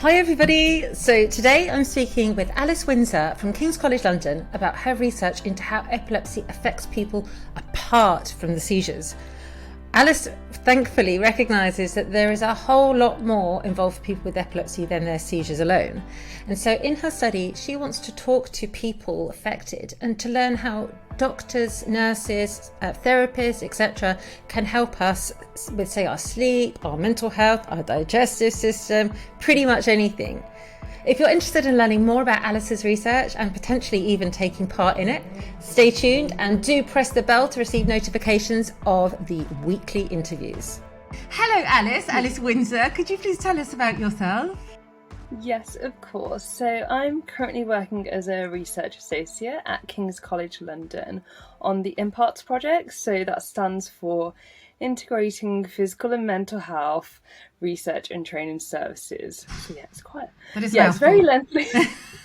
Hi everybody! So today I'm speaking with Alice Winsor from King's College London about her research into how epilepsy affects people apart from the seizures. Alice thankfully recognises that there is a whole lot more involved for people with epilepsy than their seizures alone. And so in her study, she wants to talk to people affected and to learn how doctors, nurses, therapists, etc. can help us with, say, our sleep, our mental health, our digestive system, pretty much anything. If you're interested in learning more about Alice's research and potentially even taking part in it, stay tuned and do press the bell to receive notifications of the weekly interviews. Hello Alice, Alice Winsor. Could you please tell us about yourself? Yes, of course. So I'm currently working as a research associate at King's College London on the IMPARTS project. So that stands for Integrating Physical and Mental Health Research and Training Services. So yeah, it's very lengthy.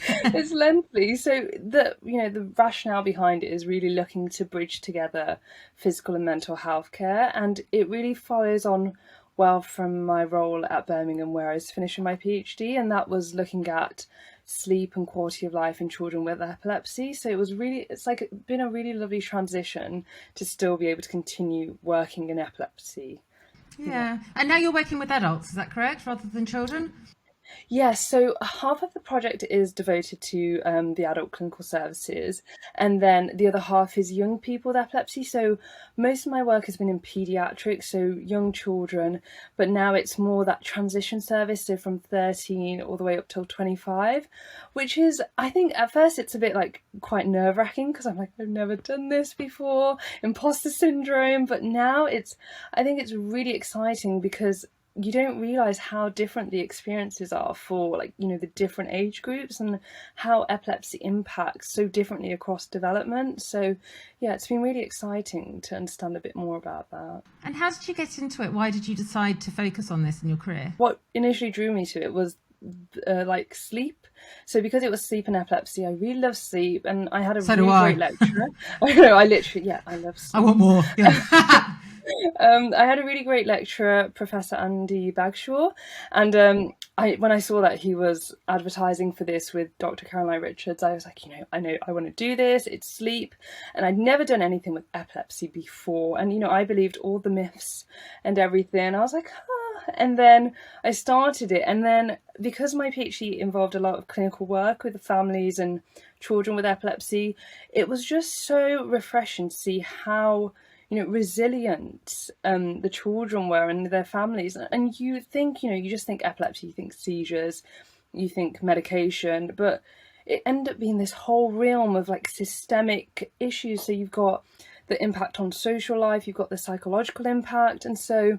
It's lengthy. So the rationale behind it is really looking to bridge together physical and mental health care, and it really follows on well from my role at Birmingham, where I was finishing my PhD, and that was looking at sleep and quality of life in children with epilepsy. So it's been a really lovely transition to still be able to continue working in epilepsy. Yeah. And now you're working with adults, is that correct, rather than children? Yes, so half of the project is devoted to the adult clinical services, and then the other half is young people with epilepsy. So most of my work has been in paediatrics, so young children, but now it's more that transition service, so from 13 all the way up till 25, which is, I think at first it's a bit like quite nerve-wracking because I'm like, I've never done this before, imposter syndrome, but now I think it's really exciting because you don't realize how different the experiences are for the different age groups and how epilepsy impacts so differently across development. So yeah, it's been really exciting to understand a bit more about that. And how did you get into it? Why did you decide to focus on this in your career? What initially drew me to it was sleep. So because it was sleep and epilepsy, I really love sleep, and I had a great lecturer. I know, I love sleep. I want more. Yeah. I had a really great lecturer, Professor Andy Bagshaw, and when I saw that he was advertising for this with Dr. Caroline Richards, I was like, I want to do this. It's sleep, and I'd never done anything with epilepsy before, and I believed all the myths and everything. I was like, and then I started it, and then because my PhD involved a lot of clinical work with the families and children with epilepsy, it was just so refreshing to see how resilient the children were and their families. And you think, you just think epilepsy, you think seizures, you think medication, but it ended up being this whole realm of systemic issues. So you've got the impact on social life, you've got the psychological impact. And so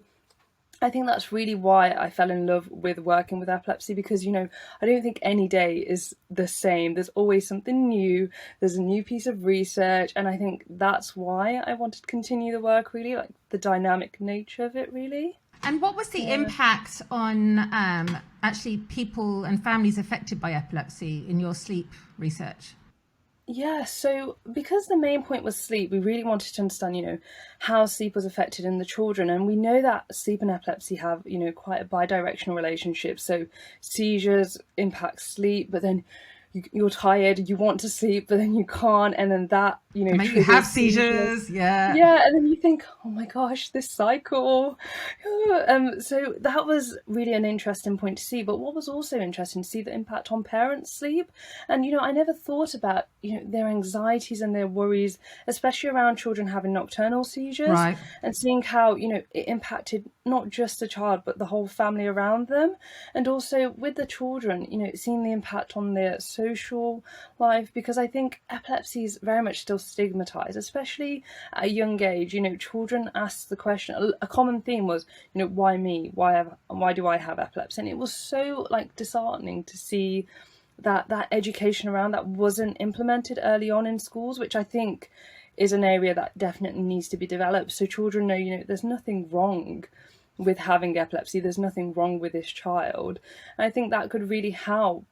I think that's really why I fell in love with working with epilepsy, because, I don't think any day is the same. There's always something new. There's a new piece of research. And I think that's why I wanted to continue the work, really, the dynamic nature of it, really. And what was the impact on actually people and families affected by epilepsy in your sleep research? Yeah, so because the main point was sleep, we really wanted to understand, how sleep was affected in the children. And we know that sleep and epilepsy have, quite a bidirectional relationship. So seizures impact sleep, but then you're tired, you want to sleep, but then you can't. And then that, make you have seizures. Yeah. Yeah. And then you think, oh my gosh, this cycle. So that was really an interesting point to see. But what was also interesting to see the impact on parents' sleep. And, I never thought about, their anxieties and their worries, especially around children having nocturnal seizures, right, and seeing how, it impacted not just the child, but the whole family around them. And also with the children, seeing the impact on their social life, because I think epilepsy is very much still stigmatized, especially at a young age. Children ask the question, a common theme was, why me? Why do I have epilepsy? And it was so disheartening to see that education around that wasn't implemented early on in schools, which I think is an area that definitely needs to be developed, so children know, there's nothing wrong with having epilepsy, there's nothing wrong with this child. And I think that could really help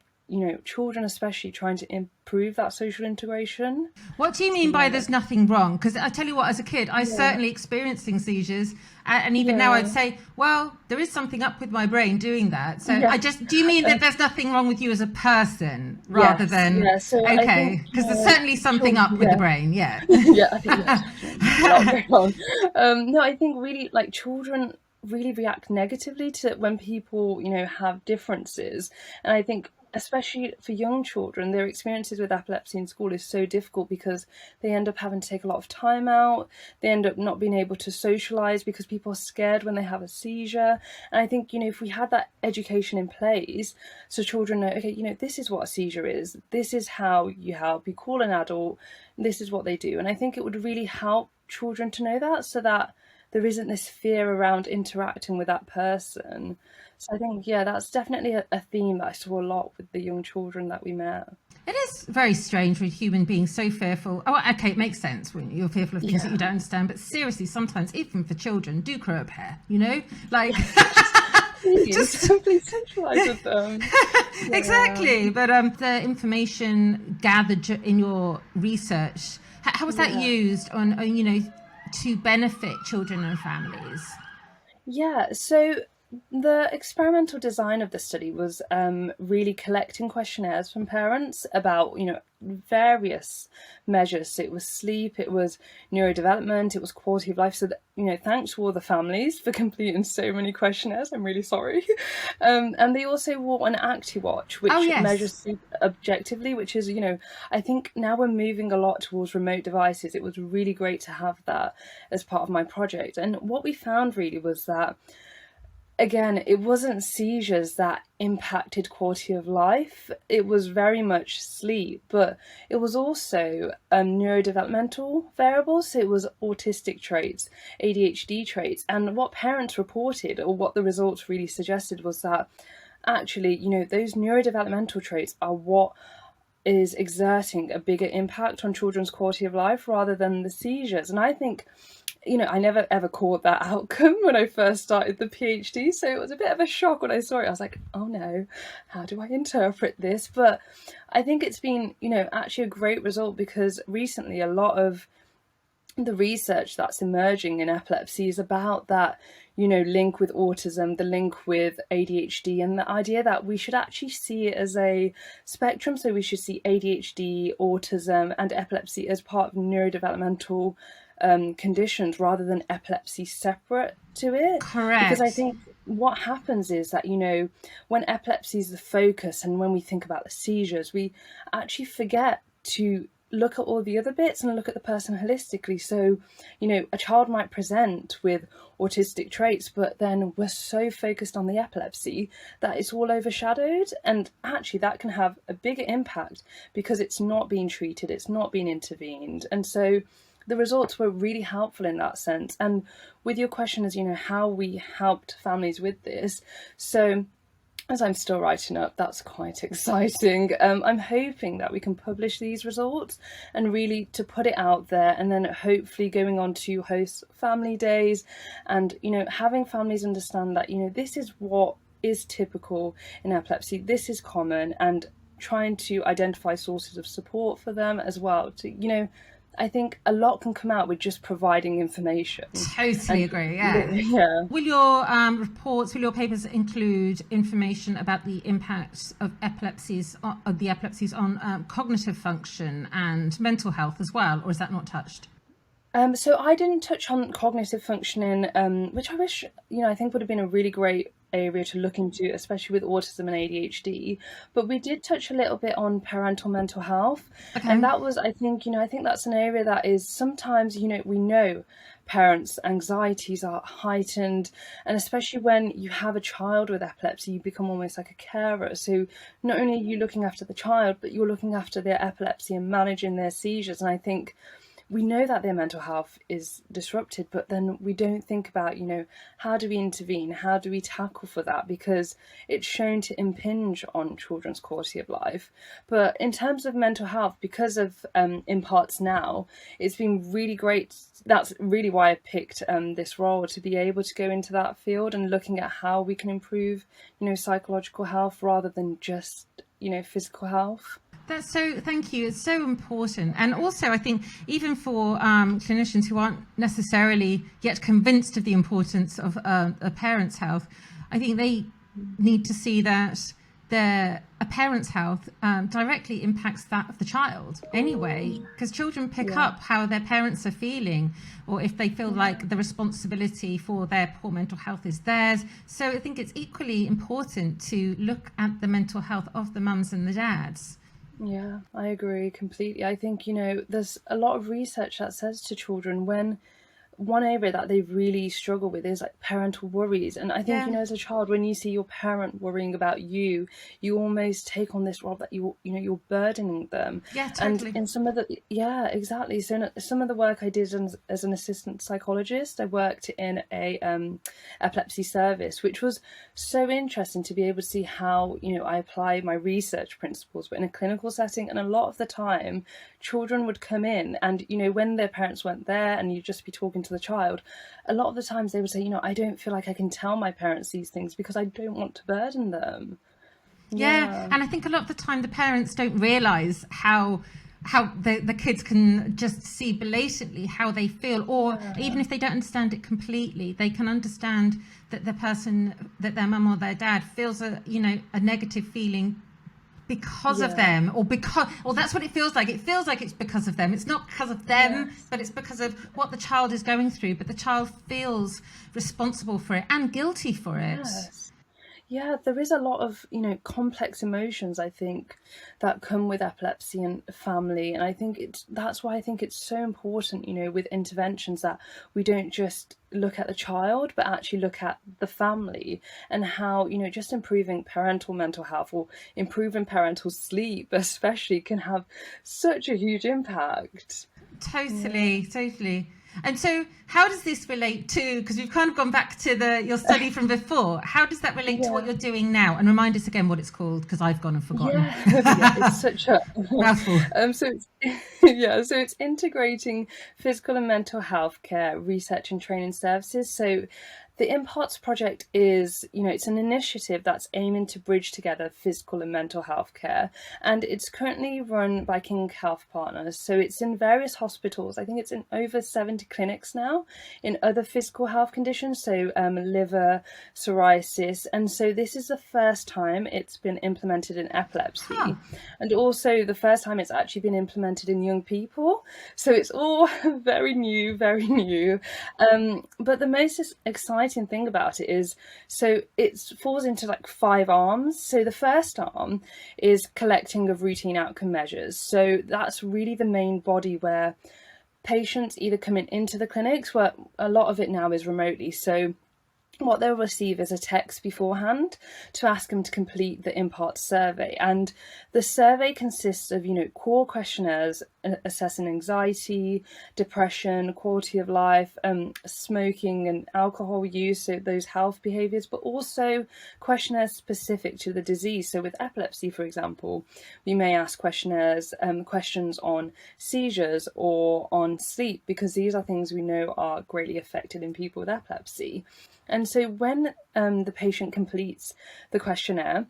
children especially trying to improve that social integration. What do you mean by there's nothing wrong? Because I tell you what, as a kid, I Yeah. certainly experiencing seizures, and even now Yeah. I'd say, well, there is something up with my brain doing that. So Yeah. do you mean that there's nothing wrong with you as a person rather than, Yeah. So I okay, think because there's certainly something up with the brain, yeah. yeah, I think there's definitely a lot going on. No, I think really like children really react negatively to when people, have differences. And I think especially for young children, their experiences with epilepsy in school is so difficult because they end up having to take a lot of time out. They end up not being able to socialize because people are scared when they have a seizure. And I think, if we had that education in place, so children know, okay, this is what a seizure is. This is how you help. You call an adult. This is what they do. And I think it would really help children to know that, so that there isn't this fear around interacting with that person. So I think, that's definitely a theme that I saw a lot with the young children that we met. It is very strange with human beings so fearful. Oh, okay, it makes sense when you're fearful of things that you don't understand. But seriously, sometimes, even for children, do grow up hair, like... just simply socialize with them. Exactly. But the information gathered in your research, how was that used on, to benefit children and families? Yeah, so the experimental design of the study was really collecting questionnaires from parents about, various measures. So it was sleep, it was neurodevelopment, it was quality of life. So that, thanks to all the families for completing so many questionnaires. I'm really sorry. And they also wore an ActiWatch, which measures sleep objectively, which is, I think now we're moving a lot towards remote devices. It was really great to have that as part of my project. And what we found really was that, again, it wasn't seizures that impacted quality of life. It was very much sleep, but it was also neurodevelopmental variables. So it was autistic traits, ADHD traits. And what parents reported, or what the results really suggested, was that actually, those neurodevelopmental traits are what is exerting a bigger impact on children's quality of life rather than the seizures. And I think, I never ever caught that outcome when I first started the PhD. So it was a bit of a shock when I saw it. I was like, oh no, how do I interpret this? But I think it's been, actually a great result, because recently a lot of the research that's emerging in epilepsy is about that, link with autism, the link with ADHD, and the idea that we should actually see it as a spectrum. So we should see ADHD, autism, and epilepsy as part of neurodevelopmental conditions rather than epilepsy separate to it. Correct. Because I think what happens is that, when epilepsy is the focus and when we think about the seizures, we actually forget to look at all the other bits and look at the person holistically. So, a child might present with autistic traits, but then we're so focused on the epilepsy that it's all overshadowed. And actually that can have a bigger impact because it's not being treated, it's not being intervened. And so the results were really helpful in that sense. And with your question as, how we helped families with this. So as I'm still writing up, that's quite exciting. I'm hoping that we can publish these results and really to put it out there, and then hopefully going on to host family days and, having families understand that, this is what is typical in epilepsy, this is common, and trying to identify sources of support for them as well. To, I think a lot can come out with just providing information. Totally agree, yeah. Will your papers include information about the impacts of the epilepsies on cognitive function and mental health as well, or is that not touched? So I didn't touch on cognitive functioning, which I wish, I think would have been a really great area to look into, especially with autism and ADHD. But we did touch a little bit on parental mental health. Okay. And that was, I think that's an area that is sometimes, we know parents' anxieties are heightened, and especially when you have a child with epilepsy, you become almost like a carer. So not only are you looking after the child, but you're looking after their epilepsy and managing their seizures. And I think we know that their mental health is disrupted, but then we don't think about, how do we intervene? How do we tackle for that? Because it's shown to impinge on children's quality of life. But in terms of mental health, because of IMPARTS now, it's been really great. That's really why I picked this role, to be able to go into that field and looking at how we can improve, psychological health rather than just physical health. That's so, thank you. It's so important. And also, I think even for clinicians who aren't necessarily yet convinced of the importance of a parent's health, I think they need to see that a parent's health directly impacts that of the child anyway, because children pick up how their parents are feeling, or if they feel like the responsibility for their poor mental health is theirs. So I think it's equally important to look at the mental health of the mums and the dads. Yeah, I agree completely. I think, there's a lot of research that says to children, when one area that they really struggle with is like parental worries. And I think, as a child, when you see your parent worrying about you, you almost take on this role that you're burdening them. Yeah, totally. And in some of exactly. So in some of the work I did as an assistant psychologist, I worked in a epilepsy service, which was so interesting to be able to see how, I apply my research principles, but in a clinical setting. And a lot of the time, children would come in and, when their parents weren't there and you'd just be talking to the child, a lot of the times they would say, I don't feel like I can tell my parents these things because I don't want to burden them. Yeah. And I think a lot of the time the parents don't realise how the kids can just see blatantly how they feel, or even if they don't understand it completely, they can understand that the person, that their mum or their dad feels a negative feeling because of them, or that's what it feels like. It feels like it's because of them. It's not because of them, but it's because of what the child is going through. But the child feels responsible for it and guilty for it. Yeah, there is a lot of, complex emotions, I think, that come with epilepsy and family. And I think that's why I think it's so important, with interventions, that we don't just look at the child, but actually look at the family, and how, just improving parental mental health or improving parental sleep especially can have such a huge impact. Totally. And so how does this relate to, because we've kind of gone back to your study from before, how does that relate to what you're doing now? And remind us again what it's called, because I've gone and forgotten. It's such a mouthful. So it's integrating physical and mental health care research and training services. So the IMPARTS project is, it's an initiative that's aiming to bridge together physical and mental health care. And it's currently run by King Health Partners. So it's in various hospitals. I think it's in over 70 clinics now in other physical health conditions. So liver, psoriasis. And so this is the first time it's been implemented in epilepsy. And also the first time it's actually been implemented in young people. So it's all very new. But the most exciting thing about it is, so it falls into like 5 arms. So the first arm is collecting of routine outcome measures. So that's really the main body where patients either coming into the clinics, where a lot of it now is remotely. So what they'll receive is a text beforehand to ask them to complete the IMPARTS survey. And the survey consists of, core questionnaires assessing anxiety, depression, quality of life, smoking and alcohol use, so those health behaviours, but also questionnaires specific to the disease. So with epilepsy, for example, we may ask questions on seizures or on sleep, because these are things we know are greatly affected in people with epilepsy. And so when the patient completes the questionnaire,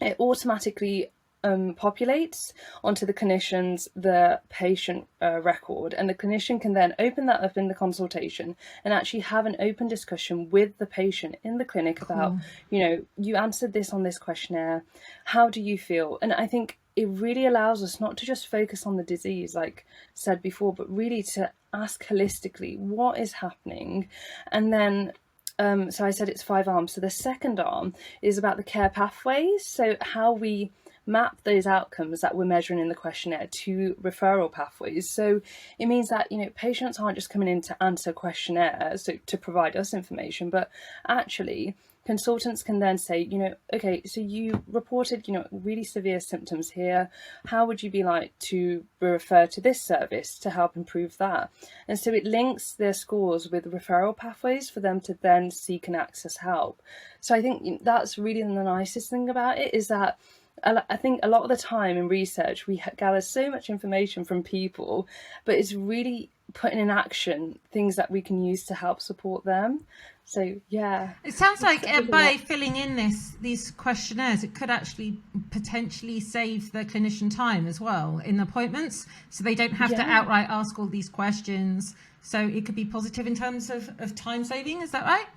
it automatically populates onto the patient record, and the clinician can then open that up in the consultation and actually have an open discussion with the patient in the clinic about, you answered this on this questionnaire, how do you feel? And I think it really allows us not to just focus on the disease, like said before, but really to ask holistically what is happening. And then so I said it's 5 arms. So the second arm is about the care pathways. So how we map those outcomes that we're measuring in the questionnaire to referral pathways. So it means that, patients aren't just coming in to answer questionnaires, so to provide us information, but actually consultants can then say, okay, so you reported, really severe symptoms here. How would you be like to be referred to this service to help improve that? And so it links their scores with referral pathways for them to then seek and access help. So I think that's really the nicest thing about it, is that I think a lot of the time in research, we gather so much information from people, but it's really putting in action things that we can use to help support them. So yeah, It sounds it's like there's a by lot. filling in these questionnaires, it could actually potentially save the clinician time as well in appointments, so they don't have to Yeah. outright ask all these questions. So it could be positive in terms of time saving. Is that right?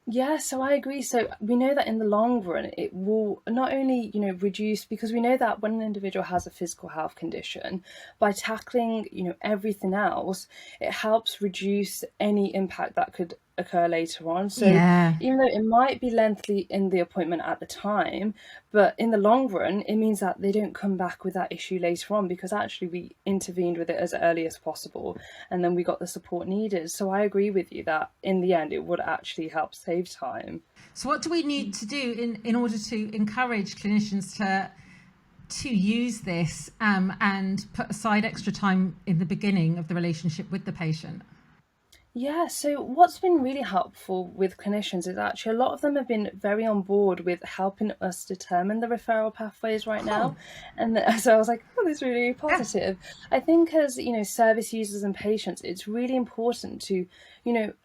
Yeah, so I agree. So we know that in the long run, it will not only, reduce, because we know that when an individual has a physical health condition, by tackling, everything else, it helps reduce any impact that could occur later on. So Yeah. even though it might be lengthy in the appointment at the time, but in the long run, it means that they don't come back with that issue later on because actually we intervened with it as early as possible and then we got the support needed. So I agree with you that in the end it would actually help save time. So what do we need to do in order to encourage clinicians to use this and put aside extra time in the beginning of the relationship with the patient? Yeah, so what's been really helpful with clinicians is actually a lot of them have been very on board with helping us determine the referral pathways right Cool. now. And so I was like, oh, this is really Yeah. positive. I think as, service users and patients, it's really important to,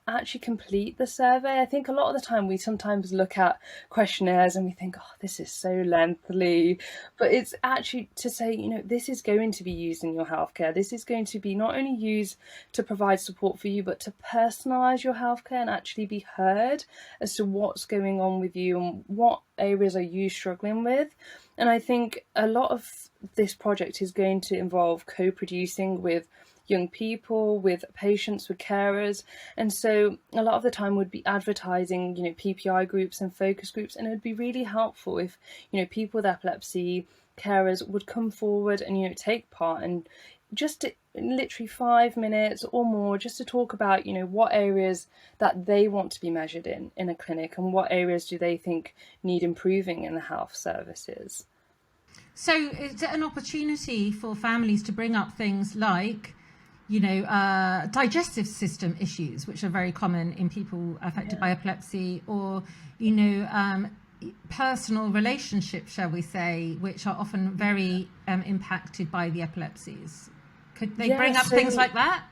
actually complete the survey. I think a lot of the time we sometimes look at questionnaires and we think, oh, this is so lengthy. But it's actually to say, this is going to be used in your healthcare. This is going to be not only used to provide support for you, but to personalize your healthcare and actually be heard as to what's going on with you and what areas are you struggling with. And I think a lot of this project is going to involve co-producing with young people, with patients, with carers. And so a lot of the time would be advertising, PPI groups and focus groups. And it would be really helpful if, people with epilepsy, carers would come forward and, take part and just literally 5 minutes or more just to talk about, what areas that they want to be measured in a clinic and what areas do they think need improving in the health services. So is it an opportunity for families to bring up things like, digestive system issues, which are very common in people affected by epilepsy, or, personal relationships, shall we say, which are often very impacted by the epilepsies? Could they Yeah, bring up things so like that?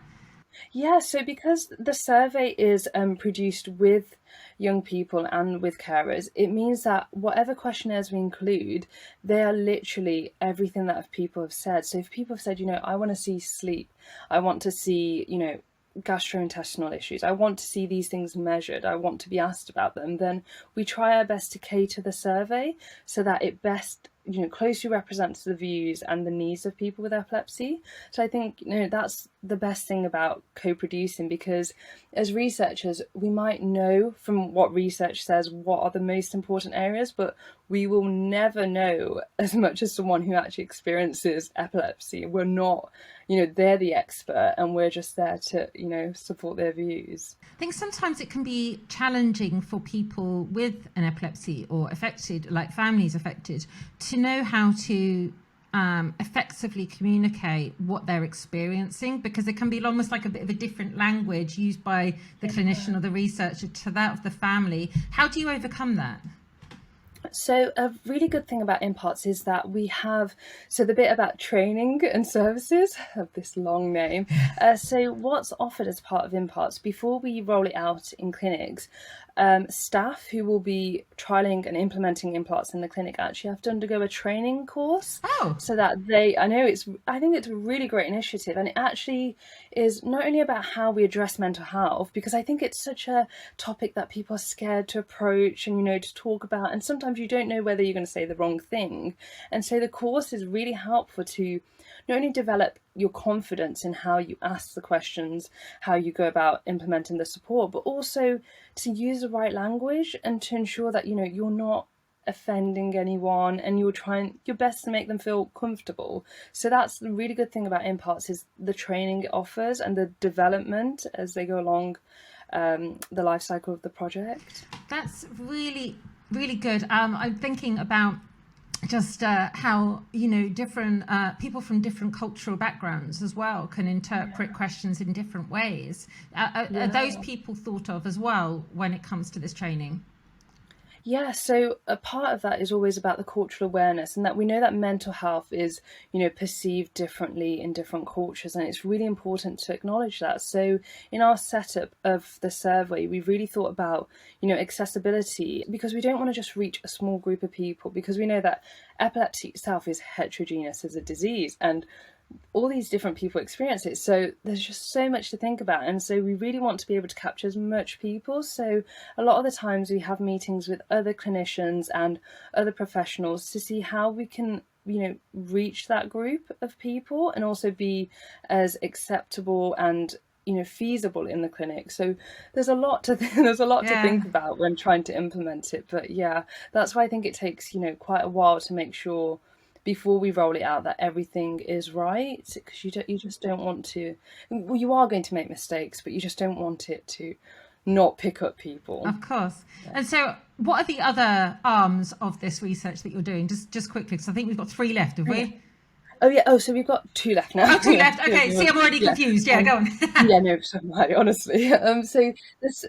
Yeah, so because the survey is produced with young people and with carers, it means that whatever questionnaires we include, they are literally everything that people have said. So if people have said, I want to see sleep, I want to see, gastrointestinal issues, I want to see these things measured, I want to be asked about them, then we try our best to cater the survey so that it best closely represents the views and the needs of people with epilepsy. So I think that's the best thing about co-producing, because as researchers we might know from what research says what are the most important areas, but we will never know as much as someone who actually experiences epilepsy. We're not, they're the expert and we're just there to, support their views. I think sometimes it can be challenging for people with an epilepsy or affected, like families affected, to know how to effectively communicate what they're experiencing, because it can be almost like a bit of a different language used by the clinician or the researcher to that of the family. How do you overcome that? So a really good thing about IMPARTS is that we have, so the bit about training and services of this long name. So what's offered as part of IMPARTS before we roll it out in clinics, staff who will be trialing and implementing implants in the clinic actually have to undergo a training course Oh, so that I think it's a really great initiative, and it actually is not only about how we address mental health, because I think it's such a topic that people are scared to approach and to talk about, and sometimes you don't know whether you're going to say the wrong thing. And so the course is really helpful to not only develop your confidence in how you ask the questions, how you go about implementing the support, but also to use the right language and to ensure that you're not offending anyone and you're trying your best to make them feel comfortable. So that's the really good thing about IMPARTS, is the training it offers and the development as they go along the life cycle of the project. that's really, really good. I'm thinking about just how different people from different cultural backgrounds as well can interpret questions in different ways. Are those people thought of as well when it comes to this training? Yeah, so a part of that is always about the cultural awareness, and that we know that mental health is, perceived differently in different cultures, and it's really important to acknowledge that. So in our setup of the survey, we really thought about, accessibility, because we don't want to just reach a small group of people, because we know that epilepsy itself is heterogeneous as a disease, and all these different people experience it, so there's just so much to think about, and so we really want to be able to capture as much people. So a lot of the times we have meetings with other clinicians and other professionals to see how we can reach that group of people and also be as acceptable and feasible in the clinic. So there's a lot to to think about when trying to implement it, but yeah, that's why I think it takes quite a while to make sure before we roll it out that everything is right, because you just don't want to, well, you are going to make mistakes, but you just don't want it to not pick up people. Of course. Yeah. And so what are the other arms of this research that you're doing? Just quickly, because I think we've got 3 left, have we? Oh yeah. Oh, so we've got 2 left now. Oh, 2 left. Okay. See, I'm already confused. Yeah, go on. Yeah, no, so am I, honestly. So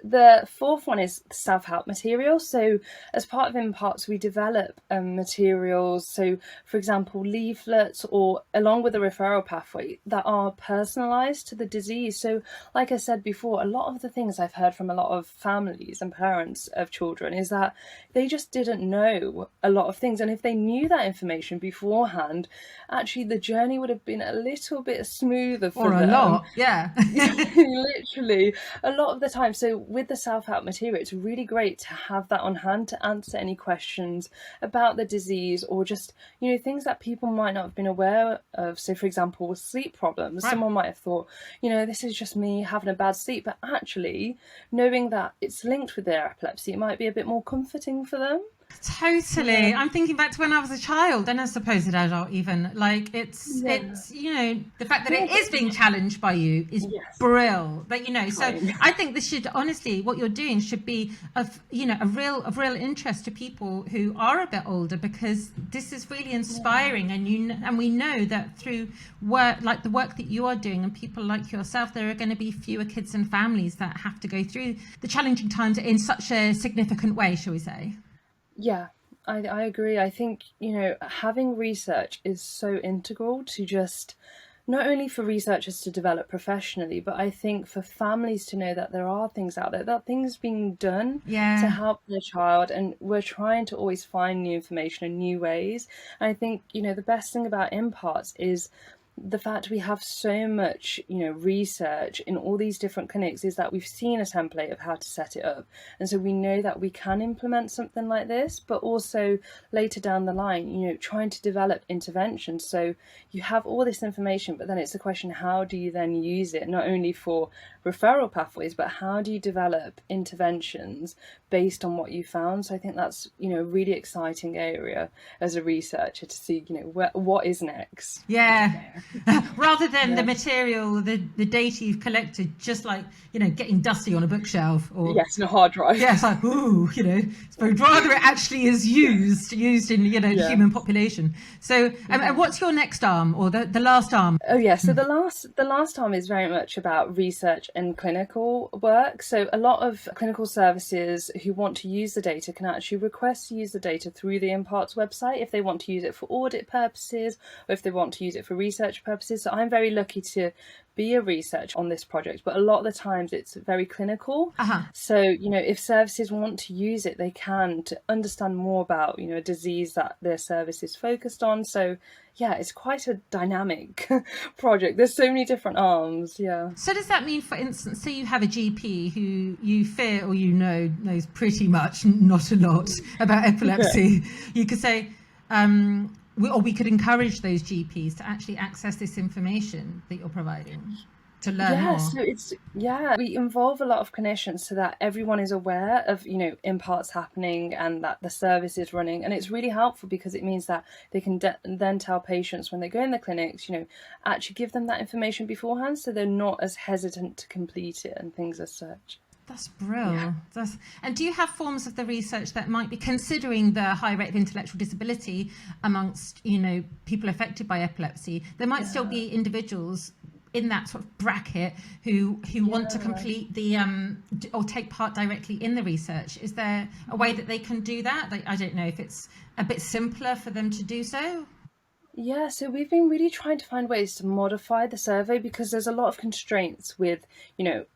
the 4th one is self-help material. So as part of IMPARTS, we develop materials. So, for example, leaflets, or along with a referral pathway, that are personalised to the disease. So, like I said before, a lot of the things I've heard from a lot of families and parents of children is that they just didn't know a lot of things, and if they knew that information beforehand, actually the journey would have been a little bit smoother for them. Or a lot, yeah. Literally, a lot of the time. So with the self-help material, it's really great to have that on hand to answer any questions about the disease, or just, things that people might not have been aware of. So for example, with sleep problems, right. Someone might have thought, this is just me having a bad sleep, but actually knowing that it's linked with their epilepsy, it might be a bit more comforting for them. Totally. Yeah. I'm thinking back to when I was a child and a supposed adult, even. Like, it's the fact that it is being challenged by you is brilliant. But so I think this should, honestly, what you're doing should be of real interest to people who are a bit older, because this is really inspiring. And we know that through work like the work that you are doing and people like yourself, there are going to be fewer kids and families that have to go through the challenging times in such a significant way, shall we say. Yeah, I agree. I think, having research is so integral to just, not only for researchers to develop professionally, but I think for families to know that there are things out there, that things being done to help their child, and we're trying to always find new information and new ways. And I think, the best thing about IMPARTS is the fact we have so much, research in all these different clinics, is that we've seen a template of how to set it up. And so we know that we can implement something like this, but also later down the line, trying to develop interventions. So you have all this information, but then it's a question, how do you then use it, not only for referral pathways, but how do you develop interventions based on what you found? So I think that's, a really exciting area as a researcher to see, what is next. Yeah. Rather than the material, the data you've collected, just like, getting dusty on a bookshelf, or in a hard drive. Yes, like, but rather it actually is used in, the human population. So, and what's your next arm, or the last arm? Oh yeah, so the last arm is very much about research and clinical work. So a lot of clinical services who want to use the data can actually request to use the data through the IMPARTS website if they want to use it for audit purposes, or if they want to use it for research purposes. So I'm very lucky to be a researcher on this project, but a lot of the times it's very clinical. So if services want to use it, they can, to understand more about a disease that their service is focused on. So yeah, it's quite a dynamic project. There's so many different arms. So does that mean, for instance, say you have a GP who you fear or knows pretty much not a lot about epilepsy, you could say, we could encourage those GPs to actually access this information that you're providing to learn more. So we involve a lot of clinicians so that everyone is aware of IMPARTS happening and that the service is running, and it's really helpful because it means that they can then tell patients when they go in the clinics, actually give them that information beforehand, so they're not as hesitant to complete it and things as such. That's brilliant. And do you have forms of the research that might be, considering the high rate of intellectual disability amongst people affected by epilepsy, there might still be individuals in that sort of bracket who want to complete the or take part directly in the research? Is there a way that they can do that? Like, I don't know if it's a bit simpler for them to do so. Yeah, so we've been really trying to find ways to modify the survey because there's a lot of constraints with,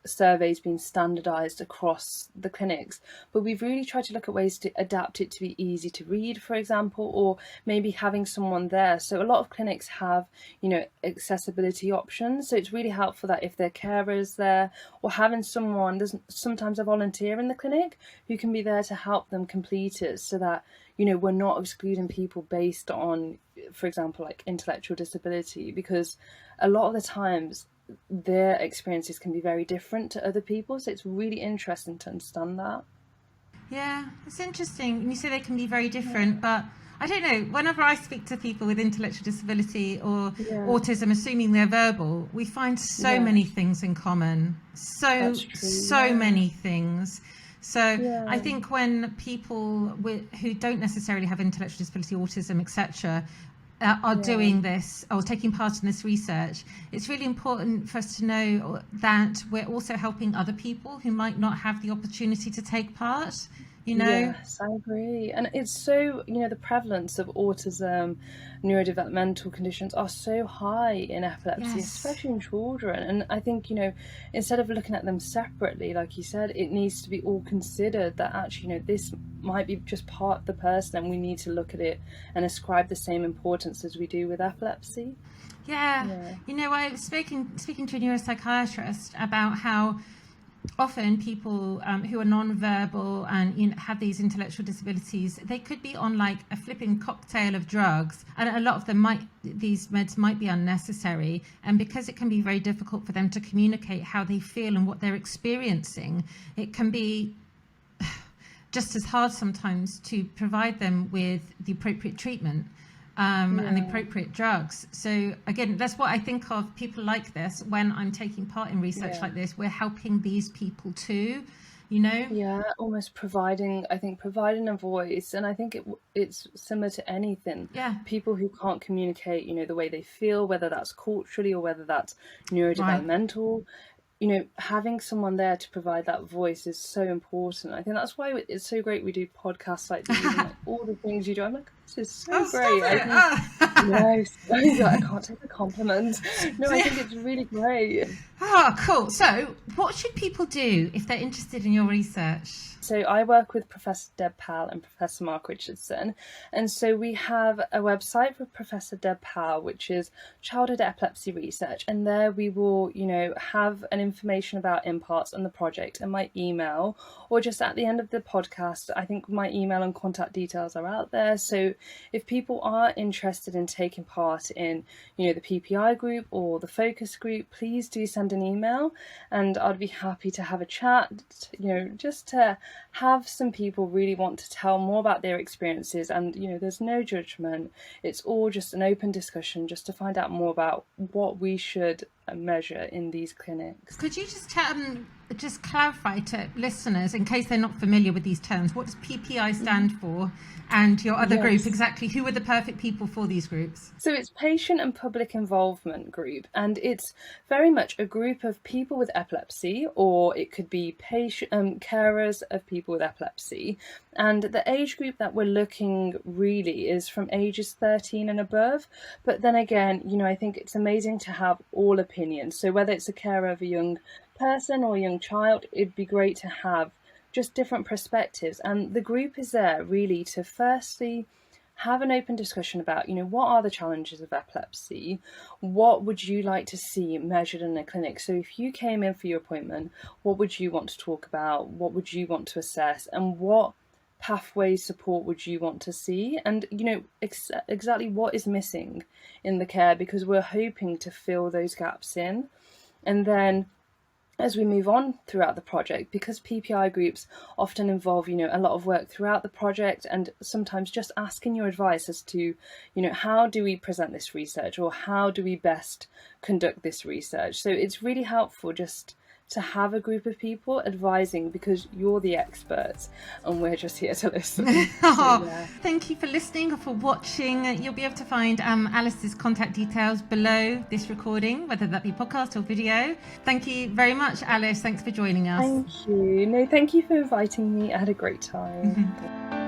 surveys being standardized across the clinics. But we've really tried to look at ways to adapt it to be easy to read, for example, or maybe having someone there. So a lot of clinics have, accessibility options. So it's really helpful that if their carer is there or having someone, there's sometimes a volunteer in the clinic who can be there to help them complete it so that we're not excluding people based on, for example, like intellectual disability, because a lot of the times their experiences can be very different to other people. So it's really interesting to understand that. Yeah, it's interesting. You say they can be very different, but I don't know, whenever I speak to people with intellectual disability or autism, assuming they're verbal, we find so many things in common. So many things. So I think when people who don't necessarily have intellectual disability, autism, etc., are doing this or taking part in this research, it's really important for us to know that we're also helping other people who might not have the opportunity to take part. Yes, I agree. And it's so, the prevalence of autism, neurodevelopmental conditions are so high in epilepsy, especially in children. And I think, instead of looking at them separately, like you said, it needs to be all considered that actually, this might be just part of the person and we need to look at it and ascribe the same importance as we do with epilepsy. I was speaking to a neuropsychiatrist about how often people who are non-verbal and have these intellectual disabilities, they could be on like a flipping cocktail of drugs, and a lot of them these meds might be unnecessary, and because it can be very difficult for them to communicate how they feel and what they're experiencing, it can be just as hard sometimes to provide them with the appropriate treatment and the appropriate drugs. So again, that's what I think of people like this when I'm taking part in research like this. We're helping these people too, almost providing a voice. And I think it's similar to anything. People who can't communicate the way they feel, whether that's culturally or whether that's neurodevelopmental, having someone there to provide that voice is so important. I think that's why it's so great we do podcasts like these and like all the things you do. I'm like, this is so great. I can't take a compliment. No, I think it's really great. Oh, cool. So what should people do if they're interested in your research? So I work with Professor Deb Powell and Professor Mark Richardson. And so we have a website for Professor Deb Powell, which is Childhood Epilepsy Research. And there we will, have an information about IMPARTS and the project and my email, or just at the end of the podcast, I think my email and contact details are out there. So if people are interested in taking part in, the PPI group or the focus group, please do send an email and I'd be happy to have a chat, just to have some people really want to tell more about their experiences. And there's no judgment, it's all just an open discussion just to find out more about what we should measure in these clinics. Could you just clarify to listeners, in case they're not familiar with these terms, what does PPI stand for, and your other group, exactly who are the perfect people for these groups? So it's Patient and Public Involvement Group, and it's very much a group of people with epilepsy, or it could be carers of people with epilepsy. And the age group that we're looking really is from ages 13 and above. But then again, I think it's amazing to have all opinions. So whether it's a carer of a young person or a young child, it'd be great to have just different perspectives. And the group is there really to firstly have an open discussion about, what are the challenges of epilepsy? What would you like to see measured in a clinic? So if you came in for your appointment, what would you want to talk about? What would you want to assess? And what pathway support would you want to see? And, exactly what is missing in the care, because we're hoping to fill those gaps in. And then as we move on throughout the project, because PPI groups often involve, a lot of work throughout the project, and sometimes just asking your advice as to, how do we present this research, or how do we best conduct this research? So it's really helpful just to have a group of advising, because you're the experts and we're just here to listen. Thank you for listening or for watching. You'll be able to find Alice's contact details below this recording, whether that be podcast or video. Thank you very much, Alice. Thanks for joining us. Thank you. No, thank you for inviting me. I had a great time.